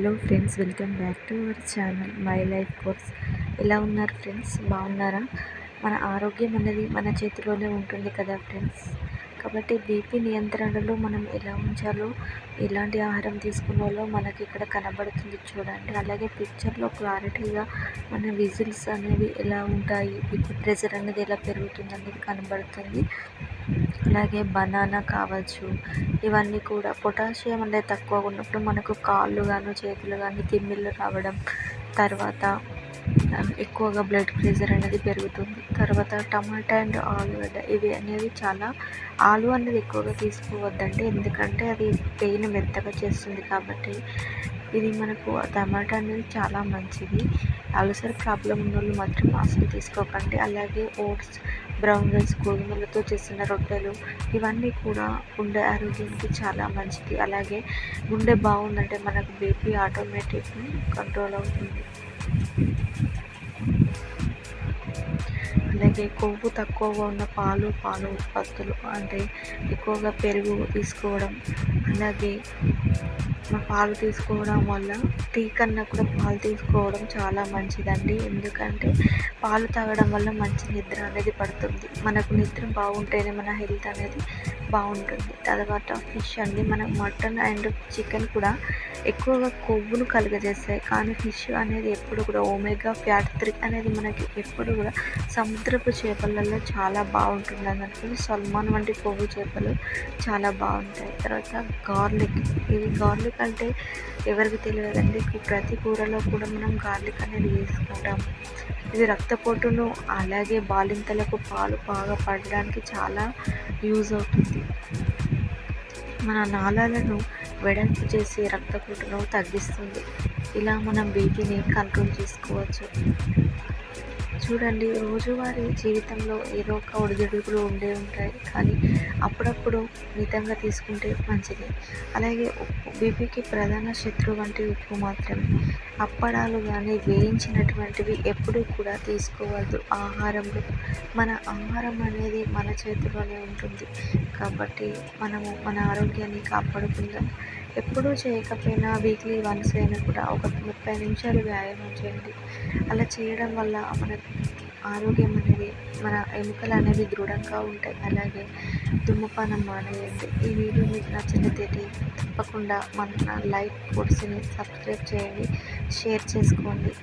Hello friends, welcome back to our channel my life course. ఎలా ఉన్నారు friends? బాగున్నారా? మన ఆరోగ్యం అనేది మన చేతిలోనే ఉంటుంది కదా ఫ్రెండ్స్. కాబట్టి బీపీ నియంత్రణలో మనం ఎలా ఉంచాలో, ఎలాంటి ఆహారం తీసుకోవాలో మనకి ఇక్కడ కనబడుతుంది చూడండి. అలాగే పిక్చర్లో క్లారిటీగా మన విజిల్స్ అనేవి ఎలా ఉంటాయి, బీపీ ప్రెషర్ అనేది ఎలా పెరుగుతుంది అనేది కనబడుతుంది. అలాగే బనానా కావచ్చు, ఇవన్నీ కూడా పొటాషియం అనేది తక్కువగా ఉన్నప్పుడు మనకు కాళ్ళు కానీ చేతులు కానీ తిమ్మిళ్ళు రావడం, తర్వాత ఎక్కువగా బ్లడ్ ప్రెషర్ అనేది పెరుగుతుంది. తర్వాత టమాటా అండ్ ఆలుగడ్డ, ఇవి అనేది చాలా ఆలు అనేది ఎక్కువగా తీసుకోవద్దండి, ఎందుకంటే అది పెయిన్ మెత్తగా చేస్తుంది. కాబట్టి ఇది మనకు టమాటా అనేది చాలా మంచిది. అల్సర్ ప్రాబ్లం ఉన్న వాళ్ళు మాత్రం అసలు తీసుకోకండి. అలాగే ఓట్స్, బ్రౌన్ రైస్, గోధుమలతో చేసిన రొట్టెలు, ఇవన్నీ కూడా గుండె ఆరోగ్యానికి చాలా మంచిది. అలాగే గుండె బాగుందంటే మనకు బీపీ ఆటోమేటిక్గా కంట్రోల్ అవుతుంది. అలాగే కొవ్వు తక్కువగా ఉన్న పాలు ఉత్పత్తులు అంటే ఎక్కువగా పెరుగు తీసుకోవడం, అలాగే పాలు తీసుకోవడం వల్ల టీ కన్నా కూడా పాలు తీసుకోవడం చాలా మంచిదండి. ఎందుకంటే పాలు తాగడం వల్ల మంచి నిద్ర అనేది పడుతుంది. మనకు నిద్ర బాగుంటేనే మన హెల్త్ అనేది బాగుంటుంది. తర్వాత ఫిష్ అండి, మనం మటన్ అండ్ చికెన్ కూడా ఎక్కువగా కొవ్వును కలుగజేస్తాయి, కానీ ఫిష్ అనేది ఎప్పుడు కూడా ఒమేగా ఫ్యాట్ 3 అనేది మనకి ఎప్పుడు కూడా సముద్రపు చేపలలో చాలా బాగుంటుంది అన్నట్టు. సల్మాన్ వంటి కొవ్వు చేపలు చాలా బాగుంటాయి. తర్వాత గార్లిక్, ఇది గార్లిక్ అంటే ఎవరికి తెలియదండి, ప్రతి కూరలో కూడా మనం గార్లిక్ అనేది వేసుకుంటాం. ఇది రక్తపోటును అలాగే బాలింతలకు పాలు బాగా పడడానికి చాలా యూజ్ అవుతుంది. మన నాళాలను వెడల్పు చేసి రక్తపోటును తగ్గిస్తుంది. ఇలా మనం బీపీని కంట్రోల్ చేసుకోవచ్చు. చూడండి, రోజువారీ జీవితంలో ఏదో ఒక ఒడిదుడుకులు ఉండే ఉంటాయి, కానీ అప్పుడప్పుడు మితంగా తీసుకుంటే మంచిది. అలాగే ఉప్పు బీపీకి ప్రధాన శత్రువు వంటి ఉప్పు మాత్రమే. అప్పడాలు కానీ వేయించినటువంటివి ఎప్పుడూ కూడా తీసుకోవద్దు ఆహారంలో. మన ఆహారం అనేది మన చేతిలోనే ఉంటుంది, కాబట్టి మనము మన ఆరోగ్యాన్ని కాపాడుకుందాం. ఎప్పుడూ చేయకపోయినా వీక్లీ వన్స్ అయినా కూడా ఒక 30 నిమిషాలు వ్యాయామం చేయండి. అలా చేయడం వల్ల మన ఆరోగ్యం అనేది, మన ఎముకలు అనేవి దృఢంగా ఉంటాయి. అలాగే ధూమపానం మానేయండి. ఈ వీడియో మీకు నచ్చినట్లయితే తప్పకుండా మన లైఫ్ కోర్స్ని సబ్స్క్రైబ్ చేయండి, షేర్ చేసుకోండి.